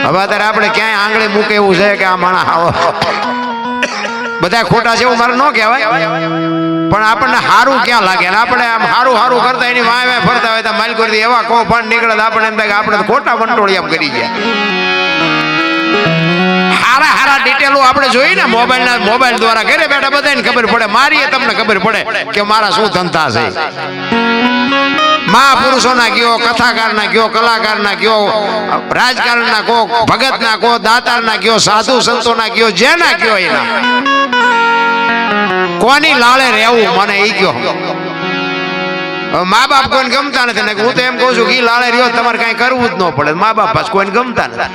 હવે અત્યારે આપણે ક્યાંય આંગળી મૂકે એવું છે કે આ માણસ આવો બધા ખોટા છે એવું મારે ન કહેવાય, પણ આપણને સારું ક્યાં લાગે ને આપણે આમ સારું સારું કરતા એની વાય વાય ફરતા હોય તો માલકોરથી એવા કૌભાંડ નીકળે આપણે એમ થાય કે આપણે ખોટા વંટોળિયામ કરી ગયા. હારા હારા ડિટેલો આપણે જોઈએ ને મોબાઈલ દ્વારા ઘરે બેઠા બધાને ખબર પડે, મારીએ તમને ખબર પડે કે મારા શું ધંધા છે. મહાપુરુષોના કયો, કથાકારના કયો, કલાકારના કયો, રાજકારણના કયો, ભગતના કયો, દાતારના કયો, સાધુ સંતોના કયો, જેના કયો એના કોની લાળે રહેવું મને ઈ કયો. મા બાપ કોઈને ગમતા નથી ને હું તો એમ કહું છું કે લાળે રહ્યો તમારે કઈ કરવું જ ન પડે. મા બાપ પાસ કોઈને ગમતા નથી.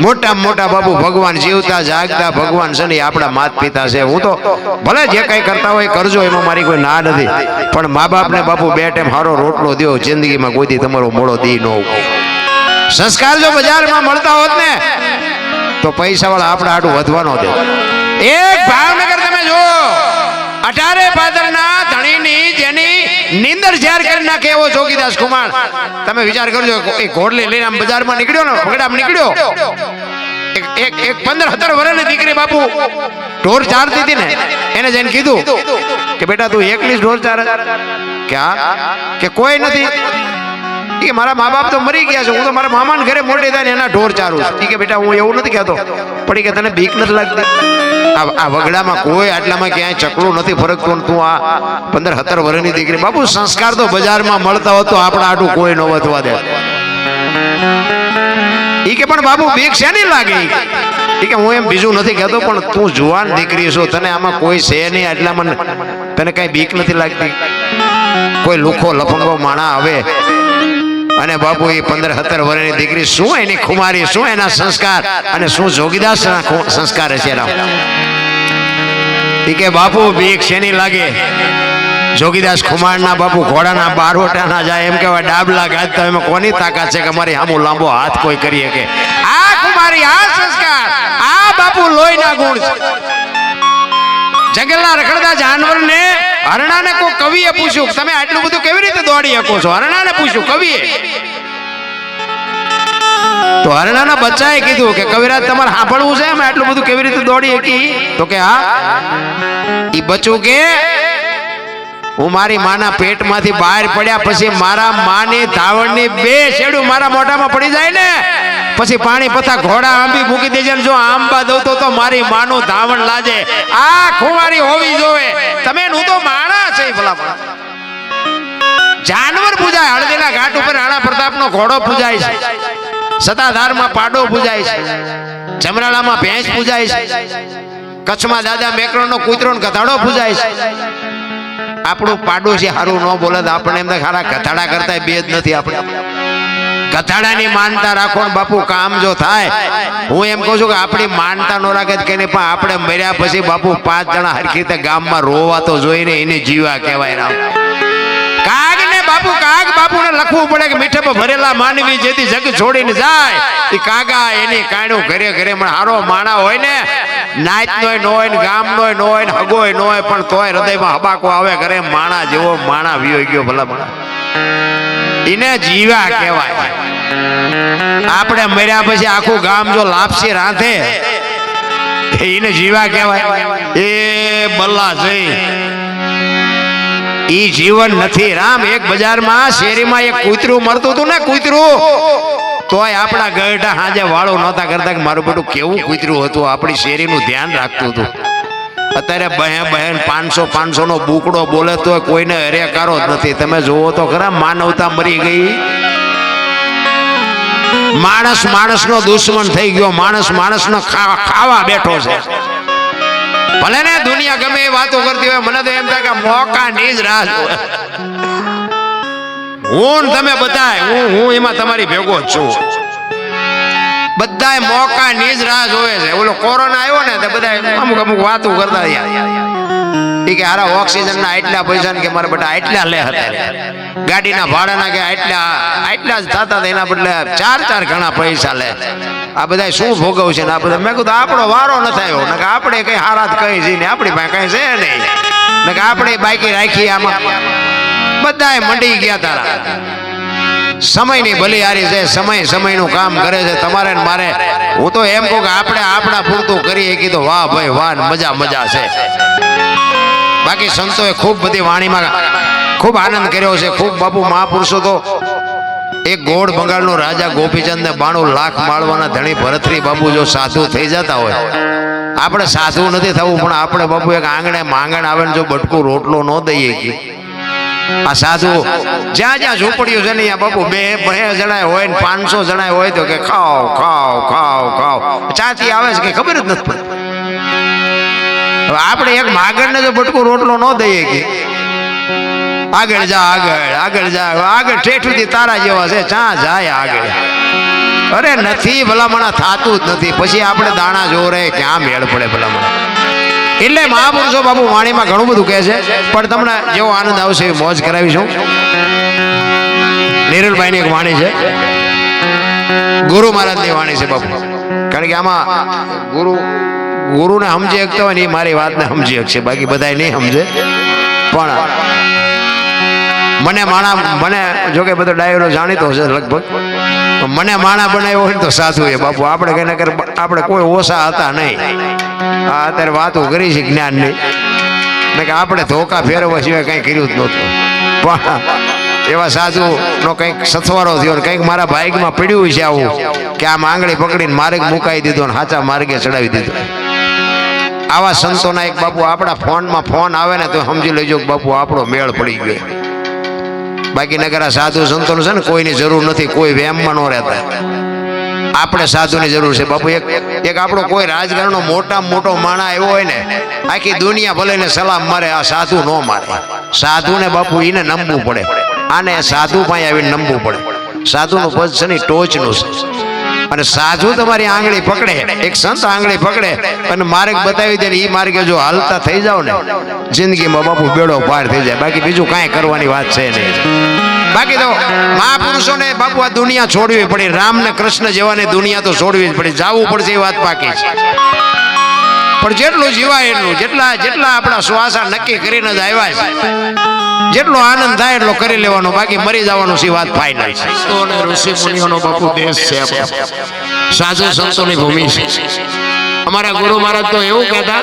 મોટા મોટા બાપુ ભગવાન જીવતા જાગતા ભગવાન છે ને આપણા માતા પિતા છે. હું તો ભલે જે કઈ કરતા હોય કરજો, એમાં મારી કોઈ ના નથી, પણ મા બાપ ને બાપુ બે ટાઈમ સારો રોટલો દો, જિંદગીમાં કોઈ દી તમારો મોડો દી ન હોય. સંસ્કાર જો બજારમાં મળતા હોત ને તો પૈસા વાળા આપણા આટું વધવાનો દે. એક ભાવનગર તમે જો 18 ભાદરના ધણીની જેની નિંદર જાહેર કરી નાખે એવો જોગીદાસ કુમાર. તમે વિચાર કરજો, એ ઘોડલી લઈને આમ બજારમાં નીકળ્યો ને, ભગડામ નીકળ્યો, એક 15-17 વર્ષની દીકરી બાપુ ઢોર ચારતી હતી ને, એને જઈને કીધું કે બેટા તું એકલી જ ઢોર ચારે? કે કોઈ નથી, કે મારા મા બાપ તો મરી ગયા છે, હું તો મારા મામાના ઘરે મોટી થાય ને એના ઢોર ચારું છું. કે બેટા હું એવું નથી કહેતો, પણ કે તને બીક નથી લાગતી? આ વગડામાં કોઈ આટલામાં ક્યાંય ચકલું નથી ફરકતું, તું આ 15-17 વર્ષની દીકરી. બાપુ સંસ્કાર તો બજારમાં મળતા હોત તો આપણા આટું કોઈ ન વધવા દે. ઈ કે પણ બાપુ બીક શેની લાગે? ઈ કે હું એમ બીજું નથી કહેતો, પણ તું જુવાન દીકરી છો, તને આમાં કોઈ છે નહીં, આટલામાં તને કઈ બીક નથી લાગતી? કોઈ લુખો લફંગો માણા આવે અને બાપુ એ 15-17 વર્ષની દીકરી, શું એની ખુમારી, શું એના સંસ્કાર અને શું જોગીદાસ સંસ્કાર હશે? કે બાપુ બીક શેની લાગે? જોગીદાસ ખુમારના બાપુ ઘોડાના બારોટા ના જાય, એમ કેવાય ડાબલા ગાજતા એમાં કોની તાકાત છે કે અમારી સામું લાંબો હાથ કોઈ કરી શકે? આ ખુમારી, આ સંસ્કાર, આ બાપુ લોહીના ગુણ છે. જંગલના રખડતા જાનવરને, હરણાને કોઈ કવિએ પૂછ્યું તમે આટલું બધું કેવી રીતે દોડી શકો છો? હરણાને પૂછ્યું કવિએ, તો હરણાના બચ્ચાએ કીધું કે કવિરાજ તમારે સાંભળવું છે અમે આટલું બધું કેવી રીતે દોડી શકી? તો કે હા. ઈ બચ્ચું કે હું મારી માના પેટમાંથી બહાર પડ્યા પછી મારા માની ધાવણની 2 શેડું મારા મોઢામાં પડી જાય ને, પછી પાણી પથા ઘોડા આંબી મૂકી દેજે, જો આંબા દઉં તો મારી માનું ધાવણ લાજે. આ ખુમારી હોવી જોવે. તમે નું તો માણા છે ભલા જાનવર પૂજાય. હળદીના ઘાટ ઉપર રાણા પ્રતાપનો ઘોડો પૂજાય છે, સતાધારમાં પાડો પૂજાય છે, જમરાળામાં ભેંસ પૂજાય છે, કચ્છમાં દાદા મેકરણનો કૂતરો ને ગધાડો પૂજાય છે. આપણું પાડોશી હારું ન બોલે તો આપણે એમ ખારા ગધાડા કરતા બે જ નથી. આપણે ગધાડાની માનતા રાખો ને બાપુ કામ જો થાય. હું એમ કહું છું કે આપણી માનતા ન રાખે કે નહીં, પણ આપણે મર્યા પછી બાપુ 5 જણા હરખી રીતે ગામમાં રોવા તો જોઈને એને જીવા કહેવાય. રામ કાગ ને બાપુ, કાગ બાપુને લખવું પડે કે મીઠે પર ભરેલા માનવી જેથી જગ છોડીને જાય, એ કાગા એની કાણું ઘરે ઘરે પણ હારો માણા હોય ને, નાચ નોય ન હોય ને ગામ નોય ન હોય ને હગોય ન હોય, પણ તોય હૃદયમાં હબાકો આવે ઘરે. માણા જેવો માણા વિયો ગયો ભલા માણા, એને જીવા કહેવાય. આપણે મર્યા પછી આખું ગામ જો લાપસી રાંધે એને જીવા કહેવાય. એ બલ્લા જઈ ઈ જીવન નથી. રામ એક બજારમાં શેરીમાં એક કૂતરું મરતું હતું ને, કૂતરું, તોય આપણા ગઢા હાજે વાળો નહોતા કરતા કે મારું બેટું કેવું કૂતરું હતું, આપણી શેરીનું ધ્યાન રાખતું હતું. અત્યારે બહેન 500 નો બુકડો બોલે તો કોઈને હરેકારો જ નથી. તમે જોવો તો ખરા, માનવતા મરી ગઈ. માણસ માણસનો દુશ્મન થઈ ગયો, માણસનો ખાવા બેઠો છે. ભલે ને દુનિયા ગમે એ વાતો કરતી હોય, મને તો એમ થાય કે મોકાની જ રાહ જોવે. હું તમે બધાય, હું એમાં તમારી ભેગો જ છું. બધાય મોકાની જ રાહ જોવે છે. ઓલો કોરોના આવ્યો ને તો બધા અમુક વાતો કરતા રહ્યા કે હારા ઓક્સિજનના આટલા પૈસા ને કે મારા બેટા આટલા લે હતા, ગાડીના ભાડાના કે આટલા જ થતા એના બદલે 4 ગણા પૈસા લે. આ બધા શું ભોગવશે ને? આ બધા મેં કીધું આપણો વારો ન થયો ને, આપણે કઈ હારા કઈ છે ને, આપણી પાસે કઈ છે નહીં ને, કે આપણે બાકી રાખી. આમાં બધાય મંડી ગયા તારા. સમયની બલિહારી છે, સમય સમયનું કામ કરે છે. તમારે ને મારે હું તો એમ કહું કે આપણે આપણા પૂરતું કરીએ કીધું વાહ ભાઈ વાહ, મજા મજા છે. બાકી સંતોએ ખૂબ બધી વાણીમાં ખૂબ આનંદ કર્યો છે. ખૂબ બાપુ મહાપુરુષો તો એક ગોળ બંગાળનો રાજા ગોપીચંદ ને 92 લાખ માળવાના ધણી ભરતરી બાપુ જો સાધુ થઈ જતા હોય, આપણે સાધુ નથી થવું, પણ આપણે બાપુ એક આંગણે માંગણ આવે ને જો બટકું રોટલો ન દઈએ કે આ સાધુ જ્યાં જ્યાં ઝૂંપડીઓ છે ને ત્યાં બાપુ 2 જણા હોય ને 500 જણા હોય તો કે ખાઓ ખાઓ ખાઓ ખાઓ ચાથી આવે છે કે ખબર જ નથી પડતી. હવે આપણે એક માગણ ને જો બટકું રોટલો ન દઈએ કે આગળ જા આગળ આગળ જા આગળ ઠેઠુથી તારા જેવા છે ચા જાય આગળ. અરે નથી ભલામણા થાતું જ નથી. પછી આપણે દાણા જોરે ક્યાં મેળ પડે ભલામણા. એટલે મહાપુરુષો બાપુ વાણીમાં ઘણું બધું કહે છે, પણ તમને જેવો આનંદ આવશે એવી મોજ કરાવીશું. નિરલભાઈની એક વાણી છે, ગુરુ મહારાજની વાણી છે બાપુ. કારણ કે આમાં ગુરુને સમજી શકતા હોય ને એ મારી વાતને સમજી શકશે, બાકી બધા નહીં સમજે. પણ મને જોકે બધો ડાયરો જાણીતો છે લગભગ, મને માણા બનાવ્યો હોય તો સાધુ એ બાપુ. આપણે કઈ નકર આપણે કોઈ ઓછા હતા નહીં. આ અત્યારે વાતો કરી છે જ્ઞાનની, કે આપણે ધોકા ફેરવવા સિવાય કંઈ કર્યું જ નહોતું. પણ એવા સાધુનો કંઈક સથવારો થયો ને કંઈક મારા ભાઈમાં પડ્યું છે આવું કે આમ આંગળી પકડીને માર્ગ મુકાઈ દીધો ને સાચા માર્ગે ચડાવી દીધો. આવા સંતોના એક બાપુ આપણા ફોનમાં ફોન આવે ને તો સમજી લેજો કે બાપુ આપણો મેળ પડી ગયો. બાકી નગર આ સાધુ સંતોનું છે ને કોઈની જરૂર નથી, કોઈ વેમમાં ન રહેતા. આપણે સાધુની જરૂર છે બાપુ. એક આપણો કોઈ રાજકારણનો મોટામાં મોટો માણા એવો હોય ને, આખી દુનિયા ભલે ને સલામ મારે, આ સાધુ ન મારે. સાધુને બાપુ એને નમવું પડે, આને સાધુ પાસે આવીને નમવું પડે. સાધુનું પદ છે ને ટોચનું છે. અને સાધુ તમારી આંગળી પકડે, એક સંત આંગળી પકડે અને માર્ગ બતાવી દે ને એ માર્ગે જો હાલતા થઈ જાવ ને, જિંદગીમાં બાપુ બેડો પાર થઈ જાય. બાકી બીજું કાંઈ કરવાની વાત છે નહીં. બાકી તો મહાપુરુષોને બાપુ આ દુનિયા છોડવી પડી. રામ ને કૃષ્ણ જેવાને દુનિયા તો છોડવી જ પડી, જાવું પડશે એ વાત પાકી છે. પણ જેટલું જીવાય એટલું, જેટલા આપણા શ્વાસા નક્કી કરીને જ આવ્યા છે, જેટલો આનંદ થાય એટલો કરી લેવાનો, બાકી મરી જવાનું છે વાત ફાઇનલ છે. ઋષિ મુનિઓનો બાપુ દેશ છે, સાધુ સંતોની ભૂમિ છે. અમારા ગુરુ મહારાજ તો એવું કહેતા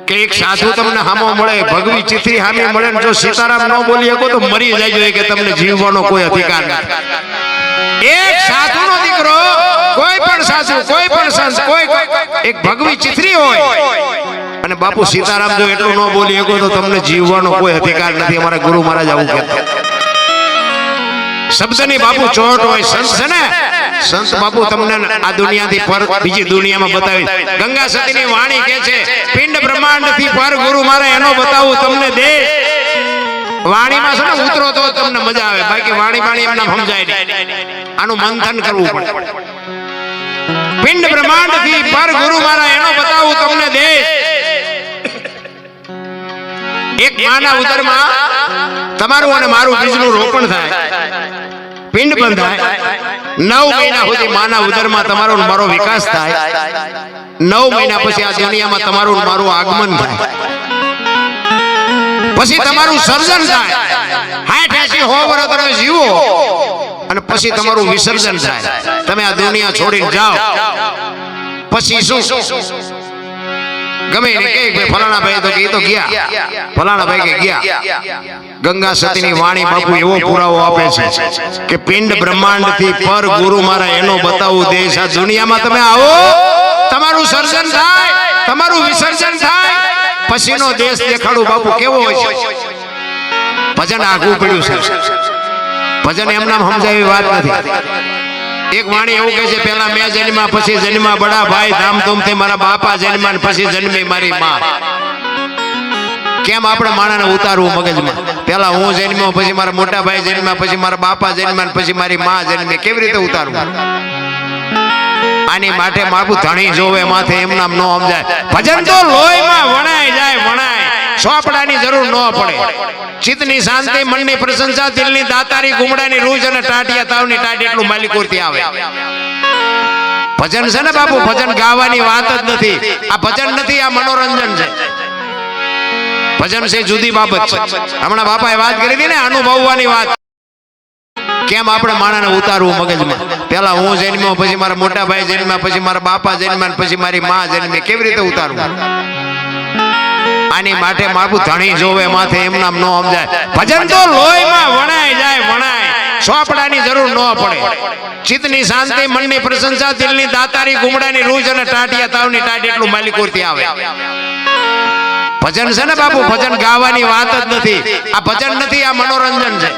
કે એક સાધુ તમને હામો મળે, ભગવી ચિત્રી હામી મળે ને જો સીતારામ ન બોલી શકો તો મરી જાય જોઈએ, કે તમને જીવવાનો કોઈ અધિકાર નથી. એક સાધુનો દીકરો, કોઈ પણ સાધુ, કોઈ પણ સંત, કોઈ એક ભગવી ચિત્રી હોય અને બાપુ સીતારામ જો એટલું ન બોલી શકો તો તમને જીવવાનો કોઈ અધિકાર નથી. અમારા ગુરુ મહારાજ આવું કહેતા. શબ્દની બાપુ ચોટ હોય. સંત છે ને, સંત બાપુ તમને આ દુનિયાથી પર બીજી દુનિયામાં બતાવી. ગંગા સતીની વાણી કહે છે, પિંડ બ્રહ્માંડથી પર ગુરુ મારે એનો બતાવું તમને દેશ. વાણીમાં છે ને ઉતરો તો તમને મજા આવે, બાકી વાણી એમના સમજાય નહીં. આનું મંથન કરવું પડે. પિંડ બ્રહ્માંડથી પર ગુરુ મારા એનો બતાવું તમને દેશ. એક માના ઉદરમાં તમારું અને મારું બીજનું રોપણ થાય, પિંડ બંધાય. 9 મહિના સુધી માના ઉદરમાં તમારો ને મારો વિકાસ થાય. 9 મહિના પછી આ દુનિયામાં તમારું ને મારું આગમન થાય. પછી તમારું સર્જન થાય. 60-80 વર્ષ તમે જીવો અને પછી તમારું વિસર્જન થાય. તમે આ દુનિયા છોડીને જાઓ પછી શું? ગમે એને કે ફલાણા ભાઈ તો કે તો ગયા, ફલાણા ભાઈ કે ગયા. ગંગા સતીની વાણી બાપુ એવો પુરાવો આપે છે કે પિંડ બ્રહ્માંડથી પર ગુરુ મારા એનો બતાવું દેશ. આ દુનિયામાં તમે આવો, તમારું સર્જન થાય, તમારું વિસર્જન થાય, પછીનો દેશ દેખાડું બાપુ કેવો હોય છે. ભજન આઘું પડ્યું છે. ભજન એમ નામ સમજાવી વાત નથી. એક વાણી એવું કહે છે, પેલા મેં જન્મા પછી જન્મા બડા ભાઈ, ધામધૂમથી મારા બાપા જન્મા પછી જન્મી મારી માં. કેમ આપણે માણાને ઉતારવું મગજમાં? પેલા હું જન્મ્યો, પછી મારા મોટા ભાઈ જન્મ્યા, પછી મારા બાપા જન્મ્યા, પછી મારી માં જન્મી. કેવી રીતે ઉતારવું? આની માટે મારું ધણી જોવે માથે, એમ નામ ન સમજાય. ભજન તો લોહીમાં વણાય જાય, વણાય. ચોપડાની જરૂર ન પડે. ચિત્તની શાંતિ, મનની પ્રશંસા, દિલની દાતારી, ગુમડાની રૂજ અને ટાટિયા તાવની ટાટી એટલું માલિકોરથી આવે. ભજન છે ને બાપુ, ભજન ગાવાની વાત જ નથી. આ ભજન નથી, આ મનોરંજન છે. ભજન છે જુદી બાબત છે. હમણાં બાપાએ વાત કરી હતી ને અનુભવવાની વાત, કેમ આપણે માણાને ઉતારવું મગજમાં? પેલા હું જન્મ્યો, પછી મારા મોટા ભાઈ જન્મ્યા, પછી મારા બાપા જન્મ્યા, પછી મારી માં જન્મી. કેવી રીતે ઉતારવું? આની માટે બાપુ ધણી જોવે માથે, એમ નામ ન સમજાય. ભજન તો લોહીમાં વણાય જાય, વણાય. સોપડાની જરૂર ન પડે. ચિત્તની શાંતિ, મનની પ્રશંસા, દિલની દાતારી, ગુમડાની રૂજ અને ટાટિયા તાવની ટાટ એટલું માલિકોરથી આવે. ભજન છે ને બાપુ, ભજન ગાવાની વાત જ નથી. આ ભજન નથી, આ મનોરંજન છે.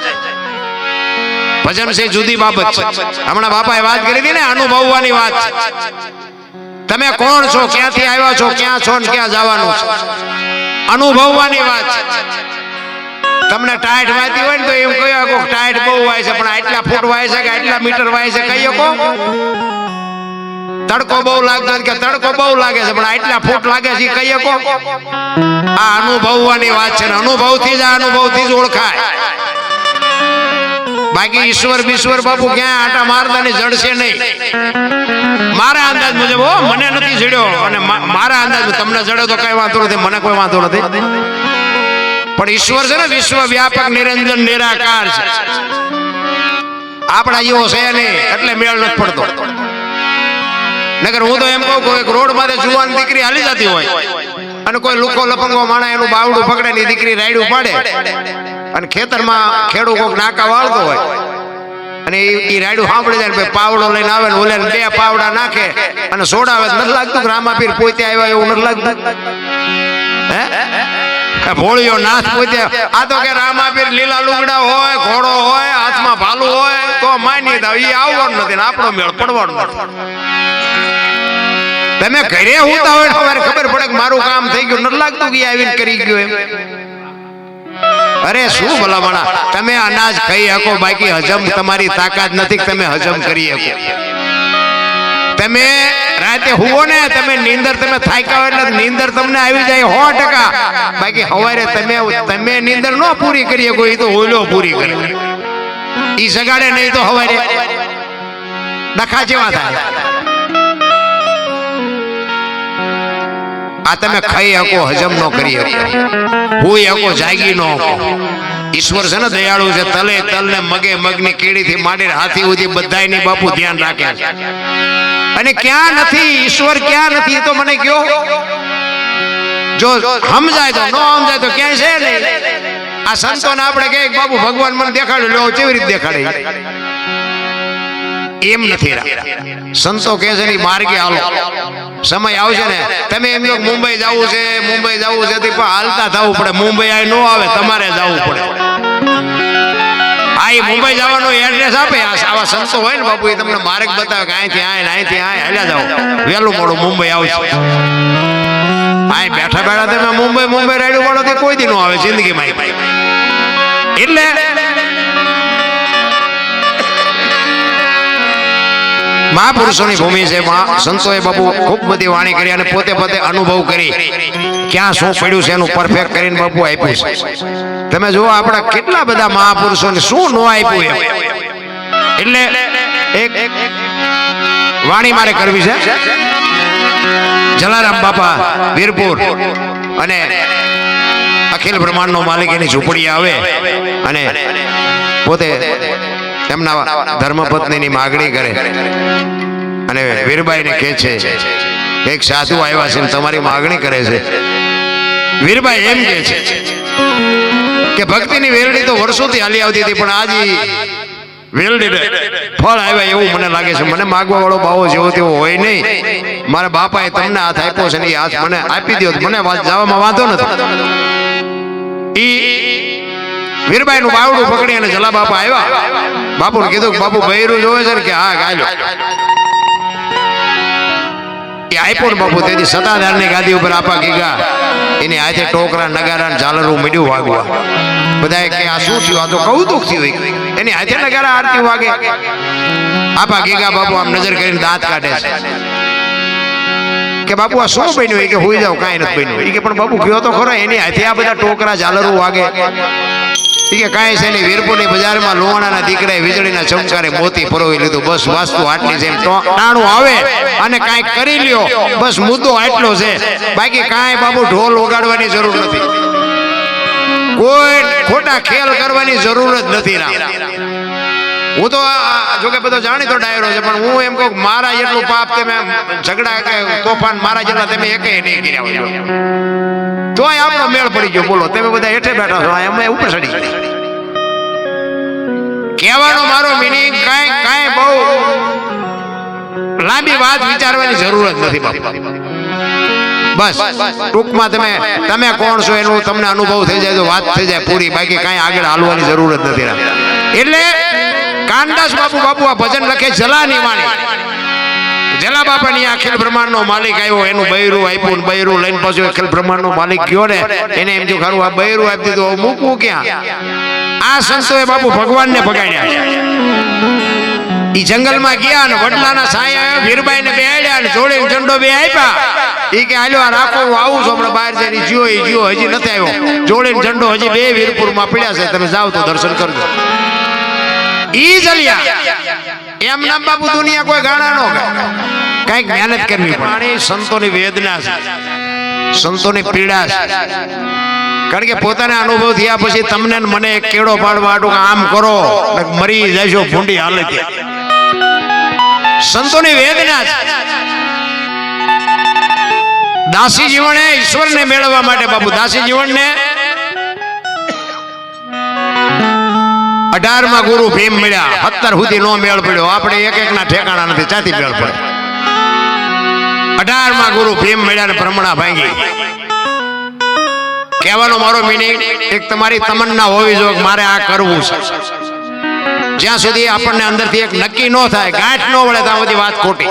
ભજન છે જુદી બાબત છે. હમણાં બાપાએ વાત કરી હતી ને, અનુભવવાની વાત છે. તમે કોણ છો, ક્યાંથી આવ્યા છો, ક્યાં છો ને ક્યાં જવાનું છે, અનુભવવાની વાત છે. તમને ટાઈટ વાતી હોય ને તો એમ કહ્યું કે ટાઈટ બહુ વાય છે, પણ આટલા ફૂટ વાય છે કે આટલા મીટર વાય છે કહી શકો? તડકો બહુ લાગતો કે તડકો બહુ લાગે છે, પણ આટલા ફૂટ લાગે છે કહી શકો? આ અનુભવવાની વાત છે ને, અનુભવથી જ આ અનુભવથી જ ઓળખાય. બાકી ઈશ્વર બીશ્વર બાપુ ક્યાં આટા મારતાની જડશે નહીં. મારા અંદાજ મુજબ, મને નથી જડ્યો, અને મારા અંદાજ તમને જડ્યો તો કઈ વાંધો નથી, મને કોઈ વાંધો નથી. પણ ઈશ્વર છે ને, વિશ્વ વ્યાપક નિરંજન નિરાકાર છે. આપણા જેવો છે નહીં એટલે મેળ નથી પડતો. નગર હું તો એમ કહું કે એક રોડ માથે જુવાન દીકરી હાલી જતી હોય અને કોઈ લુકો લપંગો માણા એનું બાવડું પકડે ની દીકરી રાયડું પાડે, અને ખેતરમાં ખેડૂત કોક નાકા વાળતો હોય અને એ રાયડું સાંભળી જાય ને પાવડો લઈને આવે ને ઓલે 2 પાવડા નાખે અને સોડાવે. નથી લાગતું કે રામાપીર પોતે આવ્યા એવું નથી લાગતું? હે ભોળિયો નાથ પોતે. આ તો કે રામાપીર લીલા લુગડા હોય, ઘોડો હોય, હાથમાં ભાલું હોય તો માની દો. એ આવવાનું નથી ને આપણો મેળ પડવાનું નથી. તમે ઘરે હોતા હોય તમારે ખબર પડે કે મારું કામ થઈ ગયું, નથી લાગતું કે આવીને કરી ગયો એમ? અરે શું ભલામણા, તમે અનાજ ખાઈ શકો, બાકી હજમ તમારી તાકાત નથી કે તમે હજમ કરી શકો. તમે રાતે હુવો ને, તમે નીંદર તમે થાક્યા હોય એટલે નીંદર તમને આવી જાય 100%. બાકી સવારે તમે નીંદર ન પૂરી કરી શકો, એ તો હોલો પૂરી કરે. ઈ સગાડે નહીં તો સવારે ડખા જેવા થાય. આ તમે ખાઈ શકો, હજમ ન કરી શકો, હુઈ શકો, જાગી ન શકો. ઈશ્વર છે ને દયાળુ છે. તલે તલ ને મગે મગની કીડીથી માંડીને હાથી સુધી બધાયની બાપુ ધ્યાન રાખે છે. અને ક્યાં નથી ઈશ્વર, ક્યાં નથી તો મને કયો. જો સમજાય તો, ન સમજાય તો ક્યાંય છે નહીં. આ સંતોને આપણે કહે બાપુ ભગવાન મને દેખાડ્યું, લો કેવી રીતે દેખાડે? એમ નથી. સંતો કહે છે ને માર્ગે હાલો, સમય આવશે ને. તમે એમ કહો મુંબઈ જવું છે, મુંબઈ જવું છે, પણ હાલતા થવું પડે. મુંબઈ આ ન આવે, તમારે જવું પડે. આ મુંબઈ જવાનો એડ્રેસ આપે. આવા સંતો હોય ને બાપુ, એ તમને માર્ગ બતાવે કે અહીંથી આય, અહીંથી આય હાલ્યા જાઓ, વહેલું મોડું મુંબઈ આવશે. અહીં બેઠા બેઠા તમે મુંબઈ રાયડું વાળો તે કોઈ દી નો આવે જિંદગીમાં. એટલે મહાપુરુષોની ભૂમિ છે. સંતોએ બાપુ ખૂબ બધી વાણી કરી અને પોતે અનુભવ કરી ક્યાં શું પડ્યું છે એનું પરફેક્ટ કરીને બાપુ આપ્યું છે. તમે જુઓ આપણા કેટલા બધા મહાપુરુષોને શું ન આપ્યું એમ. એટલે એક વાણી મારે કરવી છે. જલારામ બાપા વીરપુર અને અખિલ બ્રહ્માંડનો માલિક એની ઝૂંપડી આવે અને પોતે એમના ધર્મપત્નીની માગણી કરે અને વીરબાઈને કહે છે એક સાધુ આવ્યા છે તમારી માગણી કરે છે. વીરબાઈ એમ કહે છે કે ભક્તિની વેરડી તો વર્ષોથી હાલી આવતી હતી, પણ આજે વેરડીને ફળ આવ્યા એવું મને લાગે છે. મને માગવા વાળો બાવો જેવો તેવો હોય નહીં. મારા બાપાએ તમને હાથ આપ્યો છે ને એ હાથ મને આપી દો, મને જવામાં વાંધો નથી. વીરબાઈ નું બાવડું પકડી અને જલા બાપા આવ્યા. બાપુને કીધું કે બાપુ બૈરું જોવે છે કે હા ગાયો એ આપ્યો ને બાપુ. તેથી સત્તાધાર ની ગાદી ઉપર આપા ગીગા એની હાથે ટોકરા નગારા ઝાલરું મળ્યું વાગવા. બધા કે આ શું થયું? આ તો કૌતુક થયું. એની હાથે નગારા આરતી વાગે. આપા ગીગા બાપુ આમ નજર કરીને દાંત કાઢે છે કે બાપુ આ શું બન્યું? કે હોઈ જાવ, કાંઈ નથી બન્યું. કે પણ બાપુ ગયો તો ખરો, એની હાથે આ બધા ટોકરા ઝાલરું વાગે. કે કાંઈ છે નહીં, વીરપુરની બજારમાં લોહાણાના દીકરાએ વીજળીના ચમકારે મોતી પરોવી લીધું. બસ વાસ્તુ આટલી છે. ટાણું આવે અને કાંઈક કરી લ્યો, બસ મુદ્દો આટલો છે. બાકી કાંઈ બાપુ ઢોલ વગાડવાની જરૂર નથી, કોઈ ખોટા ખેલ કરવાની જરૂર જ નથી. હું તો જો કે બધો જાણીતો ડાયરો છે, પણ હું એમ કહું મારા જેટલું પાપ તમે ઝઘડા કે તોફાન મારા જેટલા તમે એકેય નહીં કર્યા હોય તોય આપણો મેળ પડી ગયો. બોલો તમે બધા હેઠે બેઠા છો, અમે ઉપર ચડી ગયા. કહેવાનો મારો મિનિંગ કાંઈ બહુ લાંબી વાત વિચારવાની જરૂર જ નથી બાપુ. બસ ટૂંકમાં તમે કોણ છો એનું તમને અનુભવ થઈ જાય તો વાત થઈ જાય પૂરી, બાકી કાંઈ આગળ હાલવાની જરૂર જ નથી. એટલે કાનદાસ બાપુ આ ભજન લખે જલાની વાણી. જલા બાપાની અખિલ બ્રહ્માંડનો માલિક આવ્યો, એનું બૈરું આપ્યું, બૈરું લઈને પાછું અખિલ બ્રહ્માંડનો માલિક ગયો ને એને એમ જો ખરું આ બૈરું આપી દીધું, મૂકવું ક્યાં? આ સંતોએ બાપુ ભગવાનને ભગાડ્યા. ઈ જંગલમાં ગયા ને વડલાના છાયા વીરબાઈ ને બેહાડ્યા ને જોડે ઝંડો બે આપ્યા. ઈ કે હાલો આ રાખો હું આવું છું હમણાં બહાર જઈને. જીઓ હજી નથી આવ્યો. જોડે ઝંડો હજી બે વીરપુરમાં પડ્યા છે, તમે જાઓ તો દર્શન કરજો. ઈ જલ્યા એમ નામ બાપુ દુનિયા કોઈ ગાણા નો કઈક મહેનત કરવી પડે. સંતોની વેદના છે, સંતોની પીડા છે. કારણ કે પોતાના અનુભવ થયા પછી તમને મને એક કેળો પાડવા આટું આમ કરો મરી જશો ભૂંડી હાલત. સંતોની વેદના છે. દાસી જીવને ઈશ્વરને મેળવવા માટે બાપુ દાસી જીવનને 18માં ગુરુ ભીમ મળ્યા, 17 સુધી નો મેળ પડ્યો. આપણે એક ના ઠેકાણા નથી, ચાથી મેળ પડે. 18માં ગુરુ ભીમ મળ્યા ને બ્રહ્મણા ભાંગી. કહેવાનો મારો મિનિંગ એક તમારી તમન્ના હોવી જોઈએ મારે આ કરવું છે. જ્યાં સુધી આપણને અંદરથી એક નક્કી ન થાય, ગાંઠ ન વળે ત્યાં સુધી વાત ખોટી.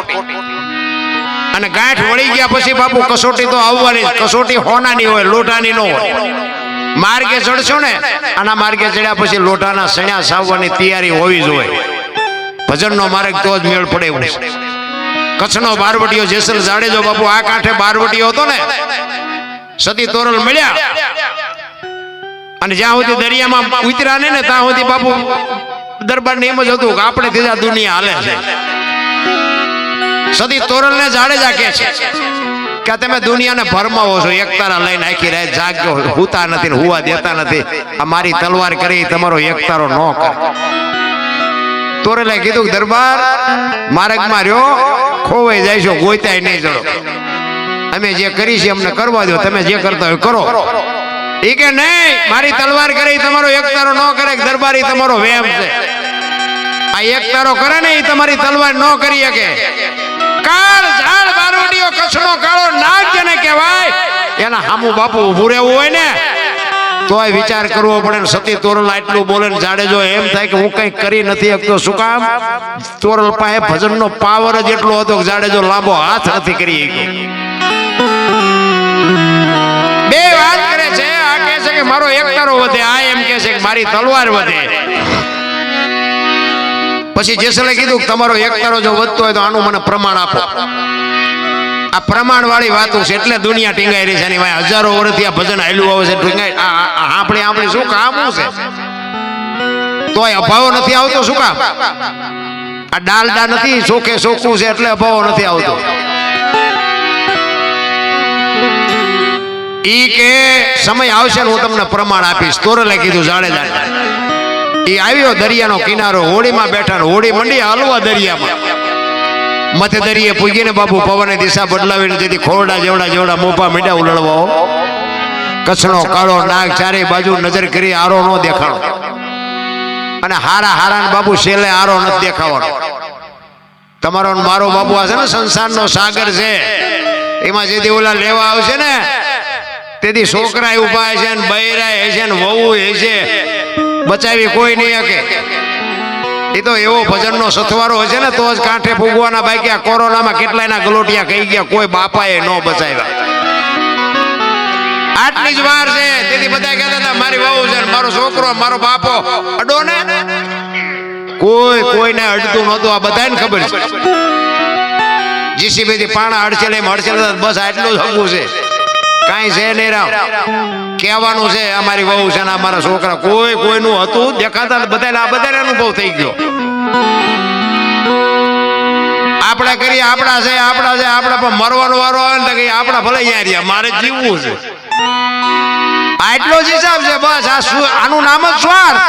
અને ગાંઠ વળી ગયા પછી બાપુ કસોટી તો આવવાની. કસોટી હોનાની હોય, લોટાની ન હોય. માર્ગે ચડશો ને આના માર્ગે ચડ્યા પછી લોટાના સણ્યા સાવવાની તૈયારી હોવી જોઈએ. ભજનનો માર્ગ તો જ મેળ પડે એવું છે. કચ્છનો બારવટીયો જેસલ જાડેજો બાપુ આ કાંઠે બારવટીયો હતો ને, સતી તોરલ મળ્યા અને જ્યાં સુધી દરિયામાં ઉતર્યા ને ત્યાં સુધી બાપુ દરબાર ને એમ જ હતું કે આપણે થી દુનિયા હાલે છે. સતી તોરલ ને જાડેજા કે છે કે તમે દુનિયાને ભરમાવો છો, એક તારા લઈને આખી રાત જાગ્યો, હુતા નથી ને હુવા દેતા નથી. આ મારી તલવાર કરી તમારો એક તારો ન કરે. તોરલે કીધું દરબાર માર્ગમાં રહ્યો ખોવાઈ જાય છો, ગોતાય નહીં જડો. અમે જે કરી છે અમને કરવા દો, તમે જે કરતા હોય કરો. એ કે નહીં, મારી તલવાર કરી તમારો એક તારો ન કરે. દરબારી તમારો વેમ છે. આ એક તારો કરે ને એ તમારી તલવાર ન કરી શકે. કાળ ઝાડ બારવટીયો કચ્છનો કાળો નાગ જેને કહેવાય એના હામુ બાપુ ઊભું રહેવું હોય ને તોય વિચાર કરવો પડે. ને સતી તોરલ આટલું બોલે ને જાડેજો એમ થાય કે હું કઈ કરી નથી શકતો. શું કામ? તોરલ પાસે ભજનનો પાવર જ એટલો હતો કે જાડેજો લાંબો હાથ નથી કરી શક્યો. બે વાત કરે છે, આ કહે છે કે મારો એક તારો વધે, આ એમ કહે છે કે મારી તલવાર વધે. પછી જેસલે કીધું કે તમારો એક તારો જો વધતો હોય તો આનું મને પ્રમાણ આપો. આ પ્રમાણ વાળી વાતો છે એટલે દુનિયા ટીંગાઈ રહી છે. એની ભાઈ હજારો વર્ષથી આ ભજન હાલ્યું આવે છે. ટીંગાઈ આપણે શું કામ છે તોય અભાવ નથી આવતો. શું કામ? આ ડાલડા નથી, ચોખે ચોખ્ખું છે એટલે અભાવ નથી આવતો. ઈ કે સમય આવશે ને હું તમને પ્રમાણ આપીશ. તોરલે કીધું જાડેજા. એ આવ્યો દરિયાનો કિનારો, હોડીમાં બેઠા ને હોડી મંડી હાલવા દરિયામાં. મધ્ય દરિયે પૂગીને બાપુ પવને દિશા બદલાવીને જેથી ખોરડા જેવડા મોપા મીડા ઉલળવાઓ. કચ્છનો કાળો નાગ ચારે બાજુ નજર કરી આરો નો દેખાણો. અને હારા બાપુ છેલ્લે આરો નથી દેખાવાનો. તમારો મારો બાપુ આ છે ને સંસારનો સાગર છે, એમાં જેથી ઓલા લેવા આવશે ને તેથી છોકરા ઉભા છે ને બૈરા છે ને વહુ છે, બચાવી કોઈ નહીં શકે. એ તો એવો ભજનનો સથવારો હશે ને તો જ કાંઠે ફૂગવાના. બાકી આ કોરોનામાં કેટલાયના ગલોટિયા કહી ગયા, કોઈ બાપાએ ન બચાવ્યા. આટલી જ વાર છે તેથી બધા કહેતા હતા મારી વહુ છે મારો છોકરો મારો બાપો અડો ને. કોઈને અડતું નહોતું. આ બધાને ખબર છે. જીસીબી થી પાણા અડચેલે બસ આટલું જ હકવું છે, કાંઈ છે નહીં. રામ કહેવાનું છે અમારી વહુ છે ને અમારા છોકરા. કોઈનું હતું દેખાતા બધાને અનુભવ થઈ ગયો. આપણા કરીએ આપણા છે પણ મરવાનો વારો આવે ને તો આપણા ભલે અહીંયા રહ્યા, મારે જીવવું છે. આટલો જ હિસાબ છે બસ. આનું નામ જ સ્વાર્થ.